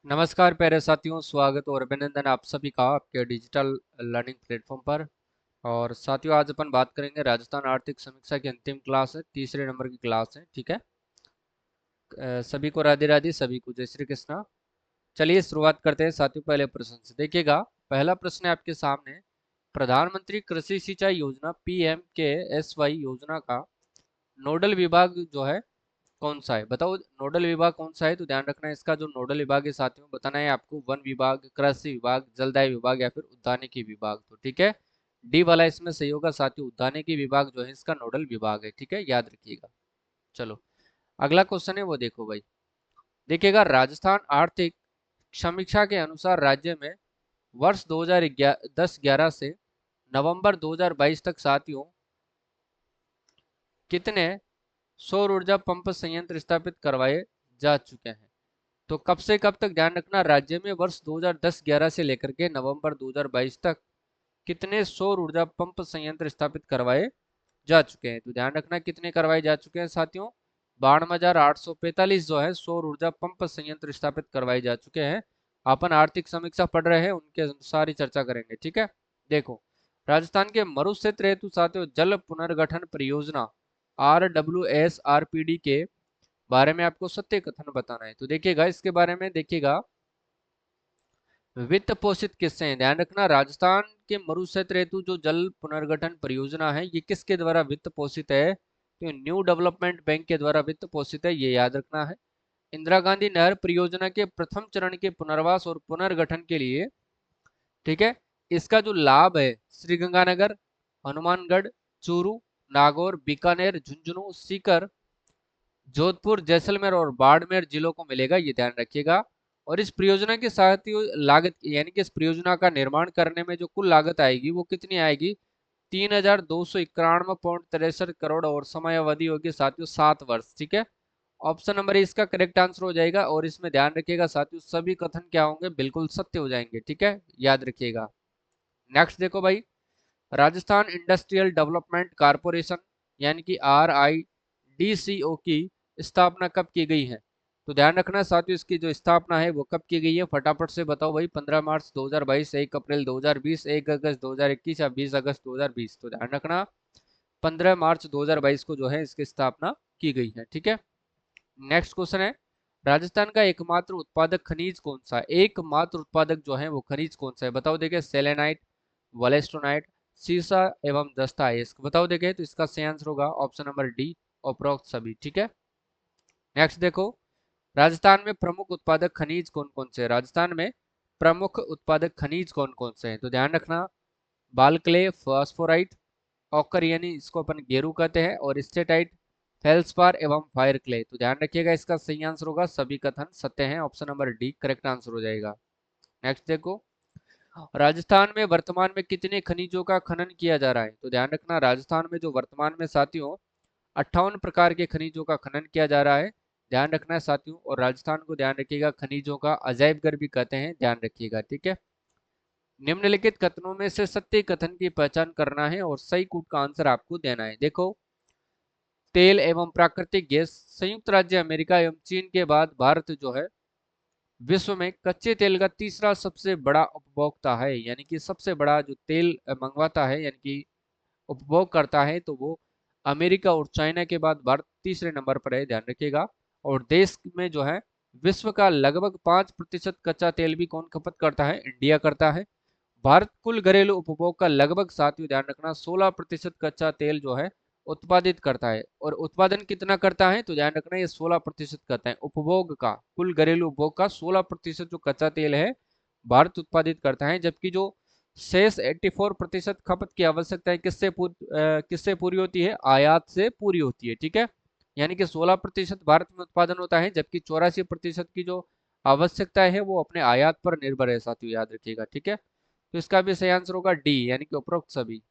नमस्कार प्यारे साथियों, स्वागत और अभिनंदन आप सभी का आपके डिजिटल लर्निंग प्लेटफॉर्म पर। और साथियों, आज अपन बात करेंगे राजस्थान आर्थिक समीक्षा की अंतिम क्लास है, तीसरे नंबर की क्लास है। ठीक है। सभी को राधे राधे, सभी को जय श्री कृष्णा। चलिए शुरुआत करते हैं साथियों, पहले प्रश्न से। देखिएगा, पहला प्रश्न है आपके सामने। प्रधानमंत्री कृषि सिंचाई योजना PMKSY योजना का नोडल विभाग जो है कौन सा है? बताओ नोडल विभाग कौन सा है। तो ध्यान रखना है, इसका जो नोडल विभाग है साथियों, बताना है आपको वन विभाग, कृषि विभाग, जलदाय विभाग या फिर उद्यानिकी विभाग। तो ठीक है, डी वाला इसमें सही होगा साथियों। उद्यानिकी विभाग जो है इसका नोडल विभाग है। ठीक है, याद रखिएगा। चलो, अगला क्वेश्चन है वो देखो भाई। देखिएगा, राजस्थान आर्थिक समीक्षा के अनुसार राज्य में वर्ष 2010-11 से नवंबर 2022 तक साथियों कितने सौर ऊर्जा पंप संयंत्र स्थापित करवाए जा चुके हैं? तो कब से कब तक, ध्यान रखना, राज्य में वर्ष 2010-11 से लेकर के नवंबर 2022 तक कितने सौर ऊर्जा पंप संयंत्र स्थापित करवाए जा चुके हैं? तो ध्यान रखना कितने करवाए जा चुके हैं साथियों। 52,845 जो है सौर ऊर्जा पंप संयंत्र स्थापित करवाए जा चुके हैं। अपन आर्थिक समीक्षा पढ़ रहे हैं, उनके अनुसार ही चर्चा करेंगे। ठीक है। देखो, राजस्थान के मरु क्षेत्र हेतु साथियों जल पुनर्गठन परियोजना RWSRPD के बारे में आपको सत्य कथन बताना है। तो देखिएगा, इसके बारे में देखिएगा, वित्त पोषित किससे हैं? ध्यान रखना, राजस्थान के मरु क्षेत्र हेतु जो जल पुनर्गठन परियोजना है ये किसके द्वारा वित्त पोषित है? तो न्यू डेवलपमेंट बैंक के द्वारा वित्त पोषित है, ये याद रखना है। इंदिरा गांधी नहर परियोजना के प्रथम चरण के पुनर्वास और पुनर्गठन के लिए, ठीक है, इसका जो लाभ है श्रीगंगानगर, हनुमानगढ़, चूरू, नागौर, बीकानेर, झुंझुनू, सीकर, जोधपुर, जैसलमेर और बाड़मेर जिलों को मिलेगा, ये ध्यान रखिएगा। और इस परियोजना के साथ ही लागत, यानी कि इस परियोजना का निर्माण करने में जो कुल लागत आएगी वो कितनी आएगी? 3,291.63 करोड़ और समय अवधि होगी साथियों 7 वर्ष। ठीक है। ऑप्शन नंबर इसका करेक्ट आंसर हो जाएगा। और इसमें ध्यान रखिएगा साथियों, सभी कथन क्या होंगे? बिल्कुल सत्य हो जाएंगे। ठीक है, याद रखिएगा। नेक्स्ट देखो भाई, राजस्थान इंडस्ट्रियल डेवलपमेंट कारपोरेशन यानी कि RIDCO की स्थापना कब की गई है? तो ध्यान रखना साथियों, इसकी जो स्थापना है वो कब की गई है? फटाफट से बताओ भाई। 15 मार्च 2022, 1 अप्रैल 2020, 1 अगस्त 2021 या 20 अगस्त 2020? तो ध्यान रखना 15 मार्च 2022 को जो है इसकी स्थापना की गई है। ठीक है। नेक्स्ट क्वेश्चन है, राजस्थान का एकमात्र उत्पादक खनिज कौन सा है? एकमात्र उत्पादक जो है वो खनिज कौन सा है? बताओ देखिए, सेलेनाइट, वलेस्टोनाइट, सीसा एवं जस्ता है। बताओ देखिए, तो इसका सही आंसर होगा ऑप्शन नंबर डी, उपरोक्त सभी। ठीक है। नेक्स्ट देखो, राजस्थान में प्रमुख उत्पादक खनिज कौन कौन से हैं? राजस्थान में प्रमुख उत्पादक खनिज कौन कौन से हैं? तो ध्यान रखना, बालक्ले, फास्फोराइट, ऑकर यानी इसको अपन गेरू कहते हैं, और स्टेटाइट, फेल्सपार एवं फायर क्ले। तो ध्यान रखिएगा, इसका सही आंसर होगा सभी कथन सत्य हैं, option number D correct answer हो जाएगा। नेक्स्ट देखो, राजस्थान में वर्तमान में कितने खनिजों का खनन किया जा रहा है? तो ध्यान रखना, राजस्थान में जो वर्तमान में साथियों 58 प्रकार के खनिजों का खनन किया जा रहा है। ध्यान रखना है साथियों। और राजस्थान को ध्यान रखिएगा खनिजों का अजायब घर भी कहते हैं, ध्यान रखिएगा। ठीक है। निम्नलिखित कथनों में से सत्य कथन की पहचान करना है और सही कूट का आंसर आपको देना है। देखो, तेल एवं प्राकृतिक गैस, संयुक्त राज्य अमेरिका एवं चीन के बाद भारत जो है विश्व में कच्चे तेल का तीसरा सबसे बड़ा उपभोक्ता है। यानी कि सबसे बड़ा जो तेल मंगवाता है, यानी कि उपभोग करता है, तो वो अमेरिका और चाइना के बाद भारत तीसरे नंबर पर है, ध्यान रखिएगा। और देश में जो है विश्व का लगभग 5% कच्चा तेल भी कौन खपत करता है? इंडिया करता है। भारत कुल घरेलू उपभोग का लगभग, साथियों ध्यान रखना, 16% कच्चा तेल जो है उत्पादित करता है। और उत्पादन कितना करता है? तो ध्यान रखना, ये 16% करता है उपभोग का, कुल घरेलू उपभोग का 16% जो कच्चा तेल है भारत उत्पादित करता है। जबकि जो शेष 84% खपत की आवश्यकता है किससे पूरी होती है? आयात से पूरी होती है। ठीक है। यानी कि 16% भारत में उत्पादन होता है, जबकि 84% की जो आवश्यकता है वो अपने आयात पर निर्भर है साथियों, याद रखिएगा। ठीक है। तो इसका भी सही आंसर होगा डी, यानी कि उपरोक्त सभी।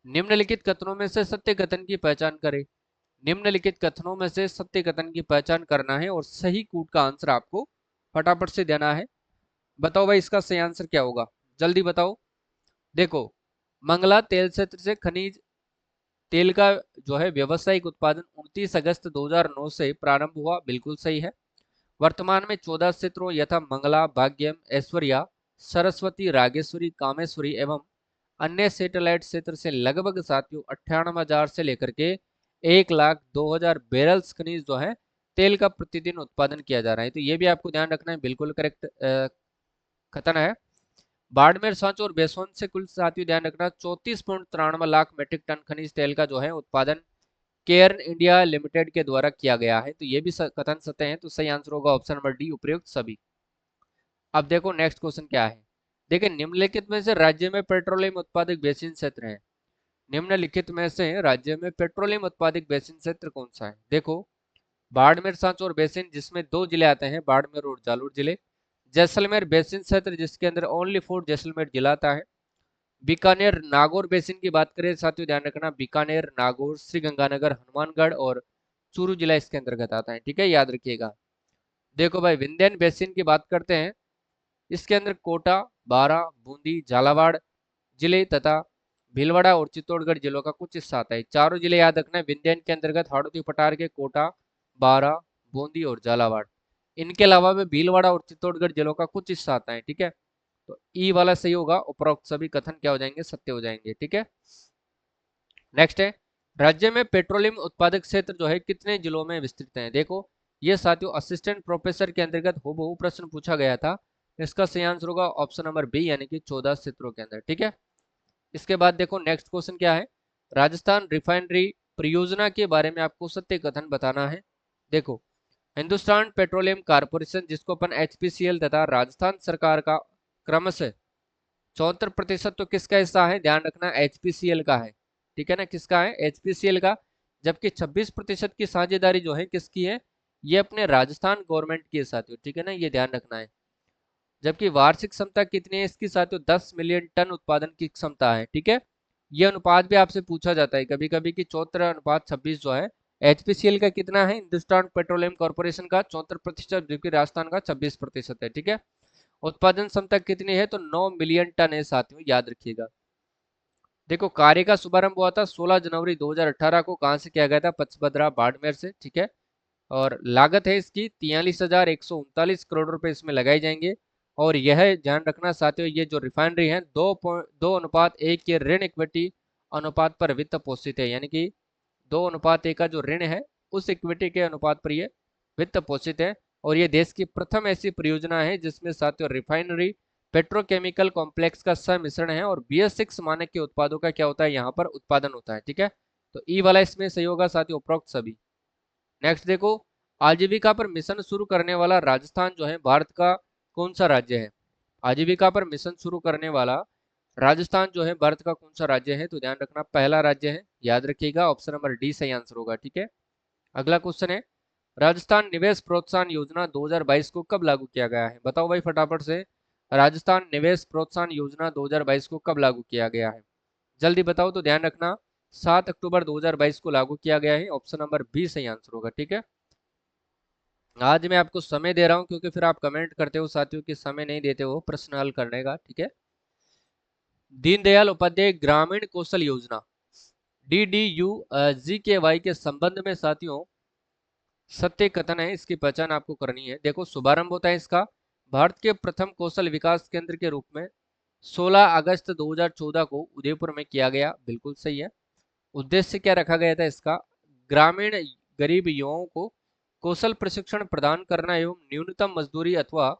निम्नलिखित कथनों में से सत्य कथन की पहचान करें। निम्नलिखित कथनों में से सत्य कथन की पहचान करना है और सही कूट का आंसर आपको फटाफट से देना है। बताओ भाई, इसका सही आंसर क्या होगा? जल्दी बताओ। देखो, मंगला तेल क्षेत्र से खनिज तेल का जो है व्यावसायिक उत्पादन 29 अगस्त 2009 से प्रारंभ हुआ, बिल्कुल सही है। वर्तमान में 14 क्षेत्रों यथा मंगला, भाग्यम, ऐश्वर्या, सरस्वती, रागेश्वरी, कामेश्वरी एवं अन्य सैटेलाइट क्षेत्र से लगभग साथियों 98,000 से लेकर के 1,02,000 बैरल्स खनिज जो है तेल का प्रतिदिन उत्पादन किया जा रहा है। तो ये भी आपको ध्यान रखना है, बिल्कुल करेक्ट कथन है। बाड़मेर, सांचौर और बेसौन से कुल साथियों ध्यान रखना 34.93 लाख मीट्रिक टन खनिज तेल का जो है उत्पादन केयर्न इंडिया लिमिटेड के द्वारा किया गया है। तो ये भी कथन सत्य है, तो सही आंसर होगा ऑप्शन नंबर डी, उपयुक्त सभी। अब देखो नेक्स्ट क्वेश्चन क्या है। देखिए निम्नलिखित में से राज्य में पेट्रोलियम उत्पादक बेसिन क्षेत्र है। निम्नलिखित में से राज्य में पेट्रोलियम उत्पादक बेसिन क्षेत्र कौन सा है? देखो बाड़मेर, सांचौर बेसिन जिसमें दो जिले आते हैं, बाड़मेर और जालोर जिले। जैसलमेर बेसिन क्षेत्र जिसके अंदर ओनली फोर्ट जैसलमेर जिला आता है। बीकानेर नागौर बेसिन की बात करें साथियों ध्यान रखना, बीकानेर, नागौर, श्री गंगानगर, हनुमानगढ़ और चूरू जिला इसके अंतर्गत आता है। ठीक है, याद रखिएगा। देखो भाई विंध्यन बेसिन की बात करते हैं, इसके अंदर कोटा, बारा, बूंदी, झालावाड़ जिले तथा भीलवाड़ा और चित्तौड़गढ़ जिलों का कुछ हिस्सा आता है। चारों जिले याद रखना है, विंध्यन के अंतर्गत हाड़ौती पठार के कोटा, बारा, बूंदी और झालावाड़। इनके अलावा भी भीलवाड़ा और चित्तौड़गढ़ जिलों का कुछ हिस्सा आता है। ठीक है, तो ई वाला सही होगा, उपरोक्त सभी कथन क्या हो जाएंगे? सत्य हो जाएंगे। ठीक है, नेक्स्ट है राज्य में पेट्रोलियम उत्पादक क्षेत्र जो है कितने जिलों में विस्तृत है? देखो ये साथियों असिस्टेंट प्रोफेसर के अंतर्गत हूबहू प्रश्न पूछा गया था। इसका सही आंसर होगा ऑप्शन नंबर बी, यानी कि 14 क्षेत्रों के अंदर। ठीक है, इसके बाद देखो नेक्स्ट क्वेश्चन क्या है। राजस्थान रिफाइनरी परियोजना के बारे में आपको सत्य कथन बताना है। देखो हिंदुस्तान पेट्रोलियम कारपोरेशन जिसको अपन एचपीसीएल तथा राजस्थान सरकार का क्रमशः 74% तो किसका हिस्सा है? ध्यान रखना एचपीसीएल का है। ठीक है ना, किसका है? एचपीसीएल का। जबकि 26% की साझेदारी जो है किसकी है? ये अपने राजस्थान गवर्नमेंट की है साथियों। ठीक है ना, ये ध्यान रखना है। जबकि वार्षिक क्षमता कितनी है इसकी साथियों? 10 मिलियन टन उत्पादन की क्षमता है। ठीक है, ये अनुपात भी आपसे पूछा जाता है कभी कभी कि 74:26 जो है एचपीसीएल का कितना है? हिंदुस्तान पेट्रोलियम कॉर्पोरेशन का 74%, जबकि राजस्थान का 26% है। ठीक है, उत्पादन क्षमता कितनी है? तो 9 मिलियन टन है साथियों, याद रखिएगा। देखो कार्य का शुभारंभ हुआ था 16 जनवरी 2018 को। कहां से किया गया था? पचपदरा बाड़मेर से। ठीक है, और लागत है इसकी 43,139 करोड़ रुपए इसमें लगाए जाएंगे। और यह ध्यान रखना साथियों, ये जो रिफाइनरी है 2:1 के ऋण इक्विटी अनुपात पर वित्त पोषित है, यानी कि 2:1 का जो ऋण है उस इक्विटी के अनुपात पर ये वित्त पोषित है। और ये देश की प्रथम ऐसी परियोजना है जिसमें साथियों रिफाइनरी पेट्रोकेमिकल कॉम्प्लेक्स का सम्मिश्रण है और BS6 मानक के उत्पादों का क्या होता है? यहाँ पर उत्पादन होता है। ठीक है, तो ई वाला इसमें सही होगा साथियों, उपरोक्त सभी। नेक्स्ट देखो आजीविका पर मिशन शुरू करने वाला राजस्थान जो है भारत का कौन सा राज्य है? आजीविका पर मिशन शुरू करने वाला राजस्थान जो है भारत का कौन सा राज्य है? तो ध्यान रखना पहला राज्य है, याद रखिएगा ऑप्शन नंबर डी सही आंसर होगा। ठीक है, अगला क्वेश्चन है राजस्थान निवेश प्रोत्साहन योजना 2022 को कब लागू किया गया है? बताओ भाई फटाफट से, राजस्थान निवेश प्रोत्साहन योजना 2022 को कब लागू किया गया है? जल्दी बताओ। तो ध्यान रखना 7 अक्टूबर 2022 को लागू किया गया है, ऑप्शन नंबर बी सही आंसर होगा। ठीक है, आज मैं आपको समय दे रहा हूं क्योंकि फिर आप कमेंट करते हो साथियों कि समय नहीं देते हो प्रश्न हल करने का। ठीक है, दीनदयाल उपाध्याय ग्रामीण कौशल योजना DDU GKY के संबंध में साथियों सत्य कथन है, इसकी पहचान आपको करनी है। देखो शुभारंभ होता है इसका भारत के प्रथम कौशल विकास केंद्र के रूप में 16 अगस्त 2014 को उदयपुर में किया गया, बिल्कुल सही है। उद्देश्य क्या रखा गया था इसका? ग्रामीण गरीब युवाओं को कौशल प्रशिक्षण प्रदान करना एवं न्यूनतम मजदूरी अथवा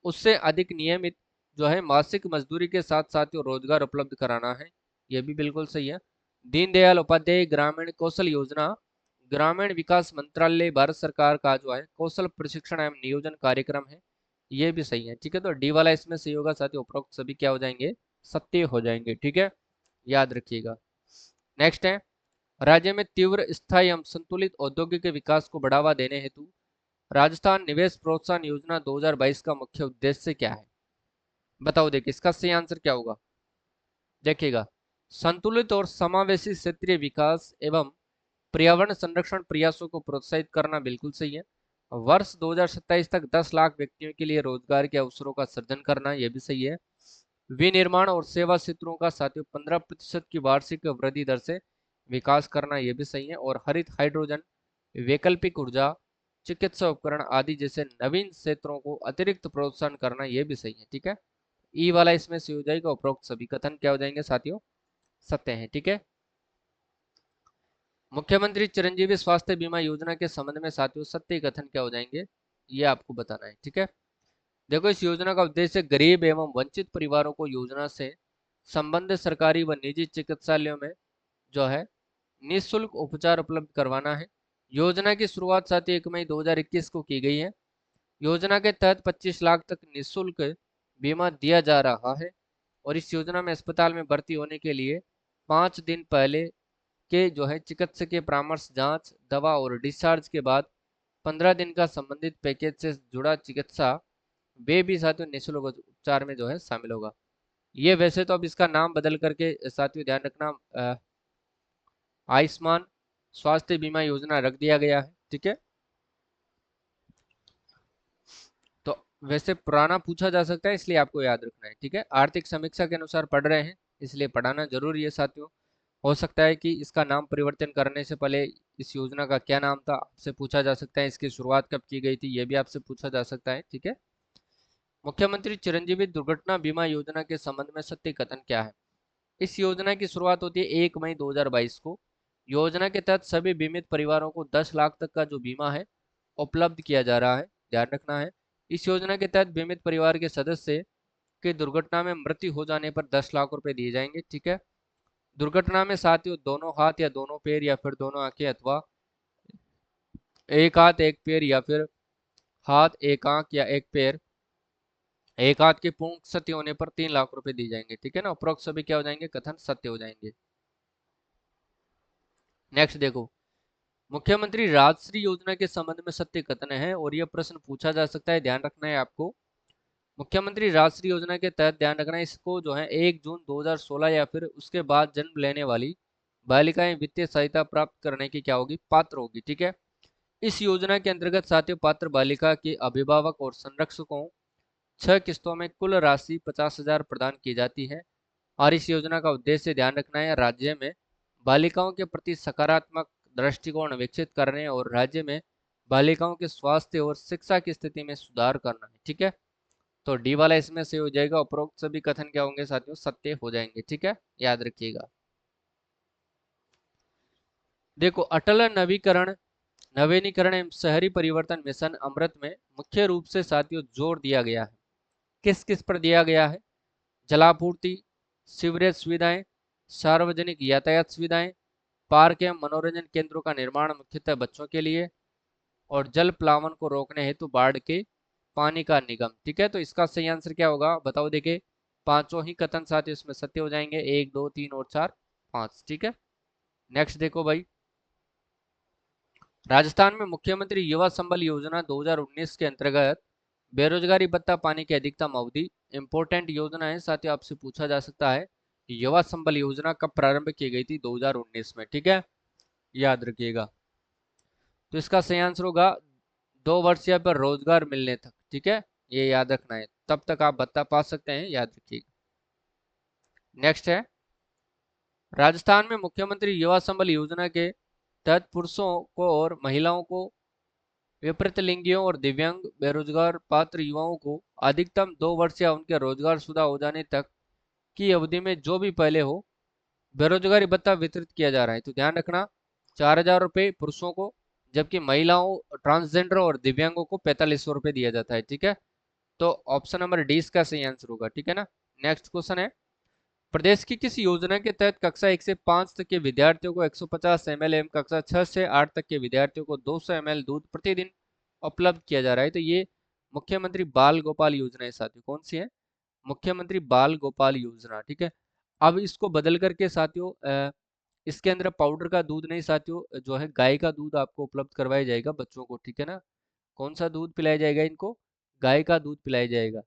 उससे अधिक नियमित जो है मासिक मजदूरी के साथ साथ रोजगार उपलब्ध कराना है। यह भी बिल्कुल सही है। दीनदयाल उपाध्याय ग्रामीण कौशल योजना ग्रामीण विकास मंत्रालय भारत सरकार का जो है कौशल प्रशिक्षण एवं नियोजन कार्यक्रम है। ये भी सही है। ठीक है, तो डी वाला इसमें सही होगा साथ ही उपरोक्त सभी क्या हो जाएंगे? सत्य हो जाएंगे। ठीक है, याद रखिएगा। नेक्स्ट है राज्य में तीव्र स्थायी एवं संतुलित औद्योगिक विकास को बढ़ावा देने हेतु राजस्थान निवेश प्रोत्साहन योजना 2022 का मुख्य उद्देश्य क्या है? बताओ। देखिए इसका सही आंसर क्या होगा? देखिएगा संतुलित और समावेशी क्षेत्रीय विकास एवं पर्यावरण संरक्षण प्रयासों को प्रोत्साहित करना, बिल्कुल सही है। वर्ष 2027 तक 10 लाख व्यक्तियों के लिए रोजगार के अवसरों का सृजन करना, यह भी सही है। विनिर्माण और सेवा क्षेत्रों का साथियों 15% की वार्षिक वृद्धि दर से विकास करना, यह भी सही है। और हरित हाइड्रोजन, वैकल्पिक ऊर्जा, चिकित्सा उपकरण आदि जैसे नवीन क्षेत्रों को अतिरिक्त प्रोत्साहन करना, ये भी सही है। ठीक है, ई वाला इसमें से हो जाएगा। उपरोक्त सभी कथन क्या हो जाएंगे साथियों, सत्य हैं। ठीक है, मुख्यमंत्री चिरंजीवी स्वास्थ्य बीमा योजना के संबंध में साथियों सत्य कथन क्या हो जाएंगे, ये आपको बताना है। ठीक है, देखो इस योजना का उद्देश्य गरीब एवं वंचित परिवारों को योजना से संबंधित सरकारी व निजी चिकित्सालयों में जो है निःशुल्क उपचार उपलब्ध करवाना है। योजना की शुरुआत साथियों 1 मई 2021 को की गई है। योजना के तहत 25 लाख तक निःशुल्क बीमा दिया जा रहा है और इस योजना में अस्पताल में भर्ती होने के लिए 5 दिन पहले के जो है चिकित्सकीय परामर्श, जांच, दवा और डिस्चार्ज के बाद 15 दिन का संबंधित पैकेज से जुड़ा चिकित्सा वे भी साथियों निःशुल्क उपचार में जो है शामिल होगा। ये वैसे तो अब इसका नाम बदल करके साथियों ध्यान रखना आयुष्मान स्वास्थ्य बीमा योजना रख दिया गया है। ठीक है, तो वैसे पुराना पूछा जा सकता है इसलिए आपको याद रखना है। ठीक है, आर्थिक समीक्षा के अनुसार पढ़ रहे हैं इसलिए पढ़ाना जरूरी है साथियों। हो सकता है कि इसका नाम परिवर्तन करने से पहले इस योजना का क्या नाम था आपसे पूछा जा सकता है, इसकी शुरुआत कब की गई थी ये भी आपसे पूछा जा सकता है। ठीक है, मुख्यमंत्री चिरंजीवी दुर्घटना बीमा योजना के संबंध में सत्य कथन क्या है। इस योजना की शुरुआत होती है 1 मई 2022 को। योजना के तहत सभी बीमित परिवारों को 10 लाख तक का जो बीमा है उपलब्ध किया जा रहा है, ध्यान रखना है। इस योजना के तहत बीमित परिवार के सदस्य की दुर्घटना में मृत्यु हो जाने पर 10 लाख रुपए दिए जाएंगे। ठीक है, दुर्घटना में साथियों दोनों हाथ या दोनों पैर या फिर दोनों आंखें अथवा एक हाथ एक पैर या फिर हाथ एक आंख या एक पैर एक हाथ के पूर्ण क्षति होने पर 3 लाख रुपए दिए जाएंगे। ठीक है ना, उपरोक्त सभी क्या हो जाएंगे, कथन सत्य हो जाएंगे। नेक्स्ट देखो, मुख्यमंत्री राजश्री योजना के संबंध में सत्य कथन है और यह प्रश्न पूछा जा सकता है, ध्यान रखना है आपको। मुख्यमंत्री राजश्री योजना के तहत ध्यान रखना है, इसको जो है 1 जून 2016 या फिर उसके बाद जन्म लेने वाली बालिकाएं वित्तीय सहायता प्राप्त करने की क्या होगी, पात्र होगी। ठीक है, इस योजना के अंतर्गत साथियों पात्र बालिका के अभिभावक और संरक्षकों 6 किस्तों में कुल राशि 50,000 प्रदान की जाती है और इस योजना का उद्देश्य ध्यान रखना है राज्य में बालिकाओं के प्रति सकारात्मक दृष्टिकोण विकसित करने और राज्य में बालिकाओं के स्वास्थ्य और शिक्षा की स्थिति में सुधार करना है। ठीक है, तो डी वाला इसमें से हो जाएगा। उपरोक्त सभी कथन क्या होंगे साथियों, सत्य हो जाएंगे। ठीक है, याद रखिएगा। देखो अटल नवीनीकरण एवं शहरी परिवर्तन मिशन अमृत में मुख्य रूप से साथियों जोर दिया गया है। किस किस पर दिया गया है, जलापूर्ति, सीवरेज सुविधाएं, सार्वजनिक यातायात सुविधाएं, पार्क एवं मनोरंजन केंद्रों का निर्माण मुख्यतः बच्चों के लिए और जल प्लावन को रोकने हेतु बाढ़ के पानी का निगम। ठीक है, तो इसका सही आंसर क्या होगा बताओ। देखिए पांचों ही कथन साथ इसमें सत्य हो जाएंगे, 1 2 3 और 4 5। ठीक है, नेक्स्ट देखो भाई, राजस्थान में मुख्यमंत्री युवा संबल योजना 2019 के अंतर्गत बेरोजगारी भत्ता पाने की अधिकतम अवधि इंपोर्टेंट योजना है साथियों, आपसे पूछा जा सकता है युवा संबल योजना कब प्रारंभ की गई थी, 2019 में। ठीक है, याद रखिएगा। तो इसका सही आंसर होगा 2 वर्ष या फिर रोजगार मिलने तक। ठीक है, ये याद रखना है, तब तक आप भत्ता पा सकते हैं, याद रखिएगा। नेक्स्ट है, राजस्थान में मुख्यमंत्री युवा संबल योजना के तहत पुरुषों को और महिलाओं को, विपरीत लिंगियों और दिव्यांग बेरोजगार पात्र युवाओं को अधिकतम 2 वर्ष या उनके रोजगार शुदा हो जाने तक की अवधि में जो भी पहले हो बेरोजगारी भत्ता वितरित किया जा रहा है। तो ध्यान रखना 4,000 रुपये पुरुषों को, जबकि महिलाओं, ट्रांसजेंडर और दिव्यांगों को 4,500 रुपये दिया जाता है। ठीक है, तो ऑप्शन नंबर डी इसका सही आंसर होगा। ठीक है ना, नेक्स्ट क्वेश्चन है, प्रदेश की किस योजना के तहत कक्षा 1 से 5 तक के विद्यार्थियों को 150 ml एवं कक्षा 6 से 8 तक के विद्यार्थियों को 200 ml दूध प्रतिदिन उपलब्ध किया जा रहा है। तो ये मुख्यमंत्री बाल गोपाल योजना है साथियों, कौन सी है, मुख्यमंत्री बाल गोपाल योजना। ठीक है, अब इसको बदल करके साथियों इसके अंदर पाउडर का दूध नहीं साथियों, जो है गाय का दूध आपको उपलब्ध करवाया जाएगा बच्चों को। ठीक है ना, कौन सा दूध पिलाया जाएगा इनको, गाय का दूध पिलाया जाएगा,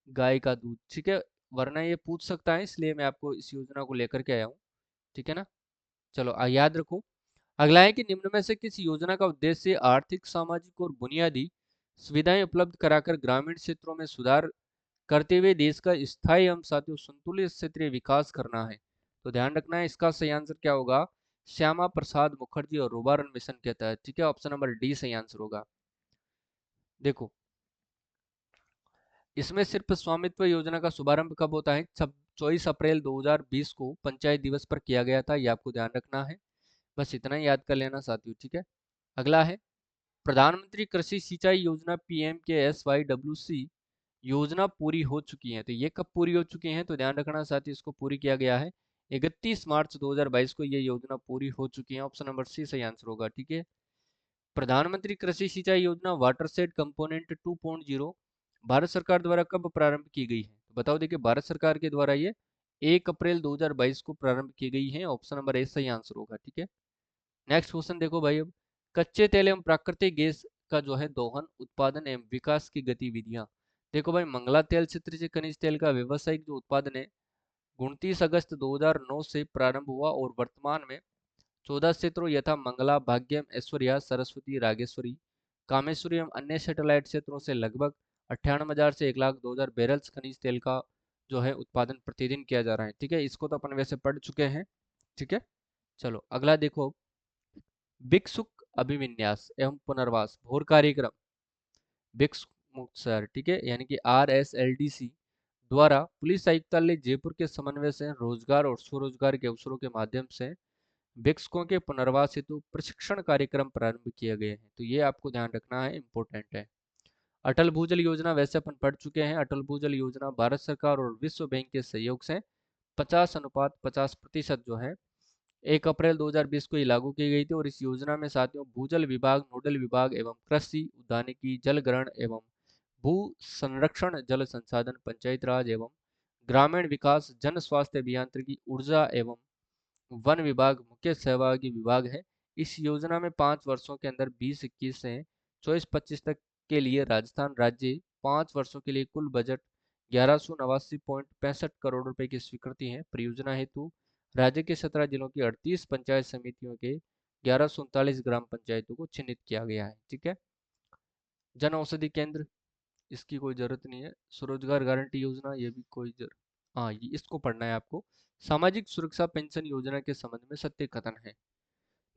गाय का दूध। ठीक है, वरना ये पूछ सकता है इसलिए मैं आपको इस योजना को लेकर के आया हूँ। ठीक है ना, चलो याद रखो। अगला है कि निम्न में से किस योजना का उद्देश्य आर्थिक, सामाजिक और बुनियादी सुविधाएं उपलब्ध कराकर ग्रामीण क्षेत्रों में सुधार करते हुए देश का स्थायी एवं साथियों संतुलित क्षेत्रीय विकास करना है। तो ध्यान रखना है इसका सही आंसर क्या होगा, श्यामा प्रसाद मुखर्जी और रुबारन मिशन के तहत, ठीक है। ऑप्शन नंबर डी सही आंसर होगा। देखो, इसमें सिर्फ स्वामित्व योजना का शुभारंभ कब होता है? 24 अप्रैल 2020 को पंचायत दिवस पर किया गया था, ये आपको ध्यान रखना है। बस इतना ही याद कर लेना साथियों, ठीक है। अगला है प्रधानमंत्री कृषि सिंचाई योजना PMKSYWC योजना पूरी हो चुकी है। तो ये कब पूरी हो चुकी है? तो ध्यान रखना साथियों, इसको पूरी किया गया है 31 मार्च 2022 को ये योजना पूरी हो चुकी है। ऑप्शन नंबर सी सही आंसर होगा, ठीक है। प्रधानमंत्री कृषि सिंचाई योजना वाटरशेड कंपोनेंट 2.0 भारत सरकार द्वारा कब प्रारंभ की गई है? तो बताओ, देखिए भारत सरकार के द्वारा ये 1 अप्रैल 2022 को प्रारंभ की गई है। ऑप्शन नंबर ए सही आंसर होगा, ठीक है। नेक्स्ट क्वेश्चन देखो भाई, अब कच्चे तेल एवं प्राकृतिक गैस का जो है दोहन, उत्पादन एवं विकास की गतिविधियां। देखो भाई, मंगला तेल क्षेत्र से खनिज तेल का व्यवसायिक जो उत्पादन है 29 अगस्त 2009 से प्रारंभ हुआ और वर्तमान में 14 क्षेत्रों यथा मंगला, भाग्यम, ऐश्वर्या, सरस्वती, रागेश्वरी, कामेश्वरी एवं अन्य सैटेलाइट क्षेत्रों से लगभग 98,000 से 1,02,000 बैरल्स खनिज तेल का जो है उत्पादन प्रतिदिन किया जा रहा है, ठीक है। इसको तो अपन वैसे पढ़ चुके हैं, ठीक है। चलो अगला देखो, भिक्षुक अभिविन्यास एवं पुनर्वास भोर कार्यक्रम भिक्षुक मुक्त शहर, ठीक है, यानी कि RSLDC द्वारा पुलिस आयुक्तालय जयपुर के समन्वय से रोजगार और स्वरोजगार के अवसरों के माध्यम से भिक्षुकों के पुनर्वास हेतु प्रशिक्षण कार्यक्रम प्रारंभ किए गए हैं। तो ये आपको ध्यान रखना है, इंपॉर्टेंट है। अटल भूजल योजना वैसे अपन पढ़ चुके हैं। अटल भूजल योजना भारत सरकार और विश्व बैंक के सहयोग से 50:50% जो है 1 अप्रैल 2020 को ये लागू की गई थी। और इस योजना में साथियों भूजल विभाग, नोडल विभाग एवं कृषि, उद्यानिकी, जल ग्रहण एवं भू संरक्षण, जल संसाधन, पंचायत राज एवं ग्रामीण विकास, जन स्वास्थ्य अभियांत्रिकी, ऊर्जा एवं वन विभाग मुख्य सहभागी विभाग है। इस योजना में 5 वर्षों के अंदर 2021 से 24-25 तक के लिए राजस्थान राज्य 5 वर्षों के लिए कुल बजट 1189.65 करोड़ रुपए की स्वीकृति है। परियोजना हेतु राज्य के 17 जिलों की 38 पंचायत समितियों के 1139 ग्राम पंचायतों को चिन्हित किया गया है, ठीक है। जन औषधि केंद्र, इसकी कोई जरूरत नहीं है। स्वरोजगार गारंटी योजना, ये भी कोई हाँ, ये इसको पढ़ना है आपको। सामाजिक सुरक्षा पेंशन योजना के संबंध में सत्य कथन है।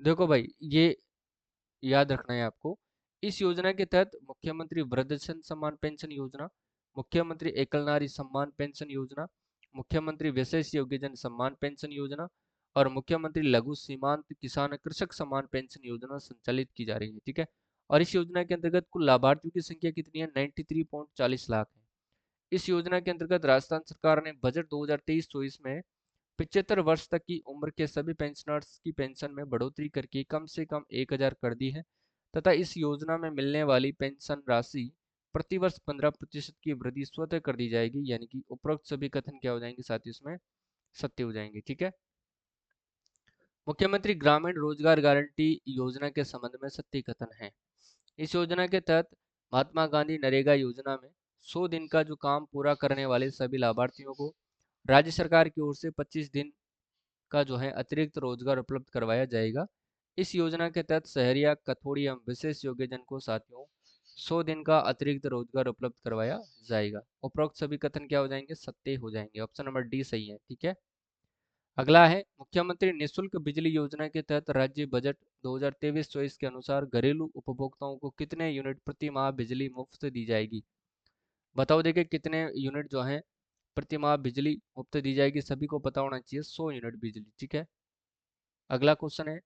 देखो भाई, ये याद रखना है आपको। इस योजना के तहत मुख्यमंत्री वृद्धजन सम्मान पेंशन योजना, मुख्यमंत्री एकल नारी सम्मान पेंशन योजना, मुख्यमंत्री विशेष योग्यजन सम्मान पेंशन योजना और मुख्यमंत्री लघु सीमांत किसान कृषक सम्मान पेंशन योजना संचालित की जा रही है, ठीक है। और इस योजना के अंतर्गत कुल लाभार्थियों की संख्या कितनी है? 93.40 लाख है। इस योजना के अंतर्गत राजस्थान सरकार ने बजट 2023-24 में 75 वर्ष तक की उम्र के सभी पेंशनर्स की पेंशन में बढ़ोतरी करके कम से कम 1,000 कर दी है तथा इस योजना में मिलने वाली पेंशन राशि प्रतिवर्ष 15% की वृद्धि स्वतः कर दी जाएगी। यानी कि उपरोक्त सभी कथन क्या हो जाएंगे साथ ही इसमें सत्य हो जाएंगे, ठीक है। मुख्यमंत्री ग्रामीण रोजगार गारंटी योजना के संबंध में सत्य कथन है। इस योजना के तहत महात्मा गांधी नरेगा योजना में 100 दिन का जो काम पूरा करने वाले सभी लाभार्थियों को राज्य सरकार की ओर से 25 दिन का जो है अतिरिक्त रोजगार उपलब्ध करवाया जाएगा। इस योजना के तहत शहरिया, कथोड़ी एवं विशेष योग्यजन को साथियों 100 दिन का अतिरिक्त रोजगार उपलब्ध करवाया जाएगा। उपरोक्त सभी कथन क्या हो जाएंगे? सत्य हो जाएंगे। ऑप्शन नंबर डी सही है, ठीक है। अगला है मुख्यमंत्री निःशुल्क बिजली योजना के तहत राज्य बजट 2023-24 के अनुसार घरेलू उपभोक्ताओं को कितने यूनिट प्रति माह बिजली मुफ्त दी जाएगी? बताओ, देखिए कितने यूनिट जो है प्रति माह बिजली मुफ्त दी जाएगी? सभी को पता होना चाहिए, 100 यूनिट बिजली, ठीक है। अगला क्वेश्चन है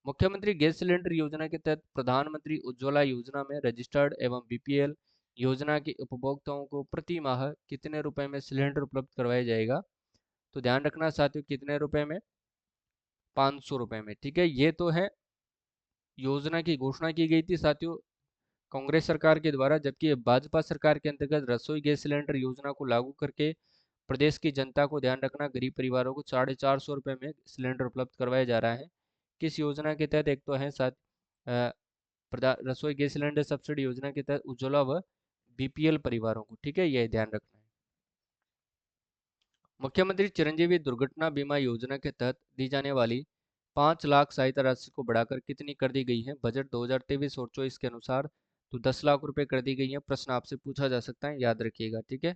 मुख्यमंत्री गैस सिलेंडर योजना के तहत प्रधानमंत्री उज्ज्वला योजना में रजिस्टर्ड एवं BPL योजना के उपभोक्ताओं को प्रति माह कितने रुपए में सिलेंडर उपलब्ध करवाया जाएगा? तो ध्यान रखना साथियों, कितने रुपए में? 500 रुपए में, ठीक है। ये तो है योजना की घोषणा की गई थी साथियों कांग्रेस सरकार के द्वारा, जबकि भाजपा सरकार के अंतर्गत रसोई गैस सिलेंडर योजना को लागू करके प्रदेश की जनता को, ध्यान रखना, गरीब परिवारों को 450 रुपये में सिलेंडर उपलब्ध करवाया जा रहा है। किस योजना के तहत? एक तो है साथ रसोई गैस सिलेंडर सब्सिडी योजना के तहत उज्ज्वला व BPL परिवारों को, ठीक है, यह ध्यान रखना है। मुख्यमंत्री चिरंजीवी दुर्घटना बीमा योजना के तहत दी जाने वाली 5 लाख सहायता राशि को बढ़ाकर कितनी कर दी गई है बजट 2023 और 24 के अनुसार? तो 10 लाख रुपए कर दी गई है। प्रश्न आपसे पूछा जा सकता है, याद रखिएगा, ठीक है।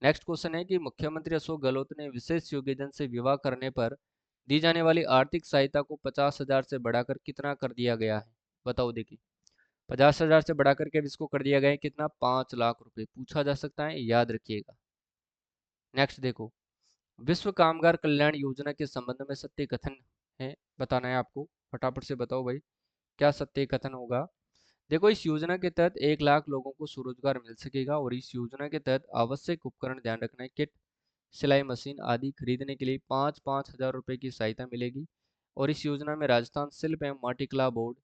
नेक्स्ट क्वेश्चन है कि मुख्यमंत्री अशोक गहलोत ने विशेष योग्यजन से विवाह करने पर दी जाने वाली आर्थिक सहायता को 50,000 से बढ़ाकर कितना कर दिया गया है? बताओ देखिए। 50,000 से बढ़ाकर के इसको कर दिया गया है कितना? 5 लाख रुपए पूछा जा सकता है, याद रखिएगा। नेक्स्ट देखो, विश्व कामगार कल्याण योजना के संबंध में सत्य कथन है, बताना है आपको। फटाफट से बताओ भाई, क्या सत्य कथन होगा? देखो, इस योजना के तहत 1 लाख लोगों को स्वरोजगार मिल सकेगा और इस योजना के तहत आवश्यक उपकरण ध्यान रखना है, किट, सिलाई मशीन आदि खरीदने के लिए 5-5 हजार रुपए की सहायता मिलेगी। और इस योजना में राजस्थान शिल्प एवं माटी कला बोर्ड,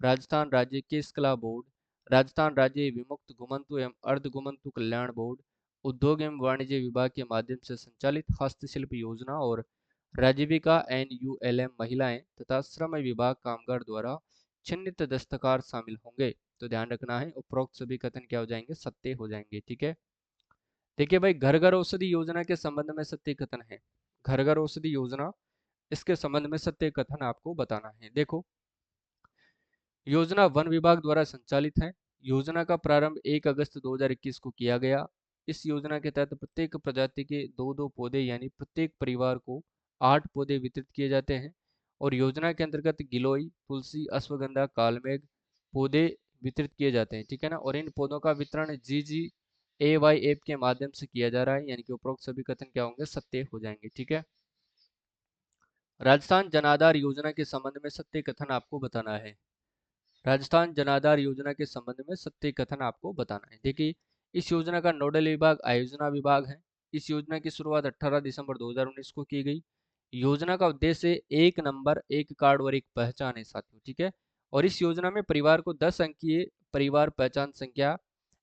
राजस्थान राज्य केश कला बोर्ड, राजस्थान राज्य विमुक्त घुमंतु एवं अर्ध घुमंतु कल्याण बोर्ड, उद्योग एवं वाणिज्य विभाग के माध्यम से संचालित हस्तशिल्प योजना और राजीविका NULM महिलाएं तथा श्रम विभाग कामगार द्वारा चिन्हित दस्तकार शामिल होंगे। तो ध्यान रखना है, उपरोक्त सभी कथन क्या हो जाएंगे? सत्य हो जाएंगे। ठीक है। देखिए भाई, घर घर औषधि योजना के संबंध में सत्य कथन है। घर घर औषधि योजना, इसके संबंध में सत्य कथन आपको बताना है। देखो, योजना वन विभाग द्वारा संचालित है। योजना का प्रारंभ 1 अगस्त 2021 को किया गया। इस योजना के तहत प्रत्येक प्रजाति के 2-2 पौधे यानी प्रत्येक परिवार को 8 पौधे वितरित किए जाते हैं। और योजना के अंतर्गत गिलोय, तुलसी, अश्वगंधा, कालमेघ पौधे वितरित किए जाते हैं। ठीक है ना। और इन पौधों का वितरण GGAY ऐप के माध्यम से किया जा रहा है, यानी कि उपरोक्त सभी कथन क्या होंगे? सत्य हो जाएंगे। ठीक है। राजस्थान जनाधार योजना के संबंध में सत्य कथन आपको बताना है। राजस्थान जनाधार योजना के संबंध में सत्य कथन आपको बताना है। देखिए, इस योजना का नोडल विभाग आयोजना विभाग है। इस योजना की शुरुआत 18 दिसंबर 2019 को की गई। योजना का उद्देश्य एक नंबर, एक कार्ड और एक पहचान है साथियों। ठीक है। और इस योजना में परिवार को 10 अंकीय परिवार पहचान संख्या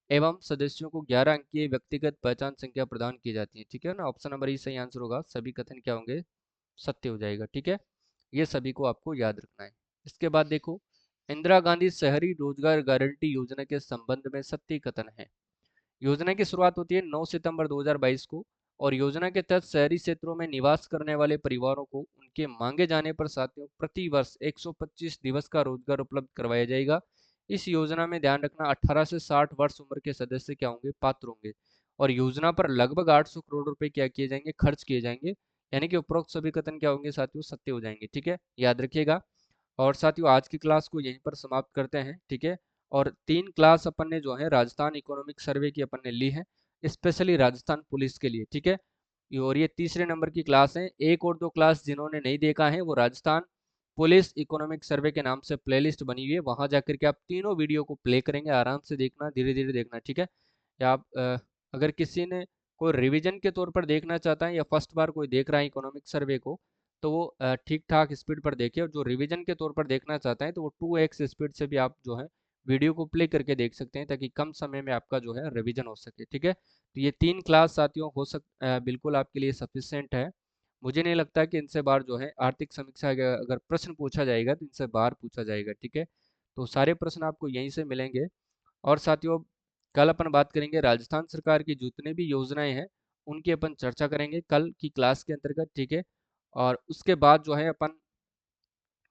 एवं सदस्यों को 11 अंकीय व्यक्तिगत पहचान संख्या प्रदान की जाती है। ठीक है ना। ऑप्शन नंबर ई सही आंसर होगा। सभी कथन क्या होंगे? सत्य हो जाएगा। ठीक है। ये सभी को आपको याद रखना है। इसके बाद देखो, इंदिरा गांधी शहरी रोजगार गारंटी योजना के संबंध में सत्य कथन है। योजना की शुरुआत होती है 9 सितंबर 2022 को और योजना के तहत शहरी क्षेत्रों में निवास करने वाले परिवारों को उनके मांगे जाने पर साथियों प्रति वर्ष 125 दिवस का रोजगार उपलब्ध करवाया जाएगा। इस योजना में ध्यान रखना 18 से 60 वर्ष उम्र के सदस्य क्या होंगे? पात्र होंगे। और योजना पर लगभग 800 करोड़ रुपए क्या किए जाएंगे? खर्च किए जाएंगे। यानी कि उपरोक्त सभी कथन क्या होंगे साथियों? सत्य हो जाएंगे। ठीक है, याद रखिएगा। और साथियों, आज की क्लास को यहीं पर समाप्त करते हैं। ठीक है। और 3 क्लास अपन ने जो है राजस्थान इकोनॉमिक सर्वे की अपन ने ली है, स्पेशली राजस्थान पुलिस के लिए। ठीक है। और ये तीसरे नंबर की क्लास है। एक और दो क्लास जिन्होंने नहीं देखा है वो राजस्थान पुलिस इकोनॉमिक सर्वे के नाम से प्लेलिस्ट बनी हुई है, वहां जाकर के आप तीनों वीडियो को प्ले करेंगे, आराम से देखना, धीरे धीरे देखना। ठीक है। या आप अगर किसी ने कोई रिवीजन के तौर पर देखना चाहता है या फर्स्ट बार कोई देख रहा है इकोनॉमिक सर्वे को, तो वो ठीक ठाक स्पीड पर देखे। और जो रिवीजन के तौर पर देखना चाहता है तो वो 2x स्पीड से भी आप जो है वीडियो को प्ले करके देख सकते हैं, ताकि कम समय में आपका जो है रिवीजन हो सके। ठीक है। तो ये 3 क्लास साथियों बिल्कुल आपके लिए सफिशिएंट है। मुझे नहीं लगता कि इनसे बाहर जो है आर्थिक समीक्षा का अगर प्रश्न पूछा जाएगा तो इनसे बाहर पूछा जाएगा। ठीक है। तो सारे प्रश्न आपको यहीं से मिलेंगे। और साथियों, कल अपन बात करेंगे राजस्थान सरकार की जितनी भी योजनाएं हैं उनकी अपन चर्चा करेंगे कल की क्लास के अंतर्गत। ठीक है। और उसके बाद जो है अपन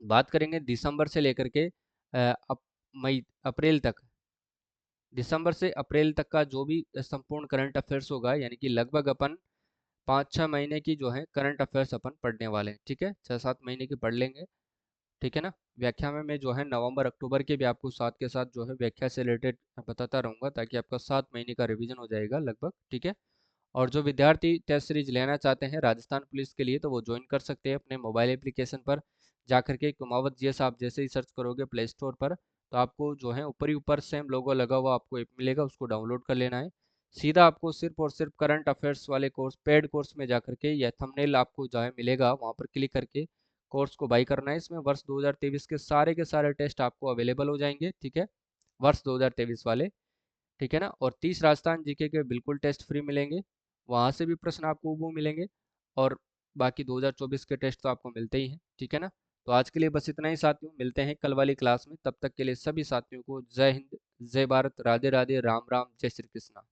बात करेंगे दिसंबर से लेकर के मई अप्रैल तक, दिसंबर से अप्रैल तक का जो भी संपूर्ण करंट अफेयर्स होगा, यानी कि लगभग अपन 5-6 महीने की जो है करंट अफेयर्स अपन पढ़ने वाले हैं। ठीक है, 6-7 महीने की पढ़ लेंगे। ठीक है ना। व्याख्या में मैं जो है नवंबर अक्टूबर के भी आपको साथ के साथ जो है व्याख्या से रिलेटेड बताता रहूंगा, ताकि आपका 7 महीने का रिवीजन हो जाएगा लगभग। ठीक है। और जो विद्यार्थी टेस्ट सीरीज लेना चाहते हैं राजस्थान पुलिस के लिए, तो वो ज्वाइन कर सकते हैं अपने मोबाइल एप्लीकेशन पर जाकर के। कुमावत जीएस आप जैसे ही सर्च करोगे प्ले स्टोर पर, तो आपको जो है ऊपर ही ऊपर सेम लोगो लगा हुआ आपको ऐप मिलेगा, उसको डाउनलोड कर लेना है। सीधा आपको सिर्फ और सिर्फ करंट अफेयर्स वाले कोर्स पेड कोर्स में जाकर के या थंबनेल आपको जो है मिलेगा वहाँ पर क्लिक करके कोर्स को बाई करना है। इसमें वर्ष 2023 के सारे टेस्ट आपको अवेलेबल हो जाएंगे। ठीक है, वर्ष 2023 वाले। ठीक है ना। और 30 राजस्थान जीके के बिल्कुल टेस्ट फ्री मिलेंगे, वहां से भी प्रश्न आपको वो मिलेंगे। और बाकी 2024 के टेस्ट तो आपको मिलते ही हैं। ठीक है ना। तो आज के लिए बस इतना ही साथियों, मिलते हैं कल वाली क्लास में। तब तक के लिए सभी साथियों को जय हिंद, जय भारत, राधे राधे, राम राम, जय श्री कृष्णा।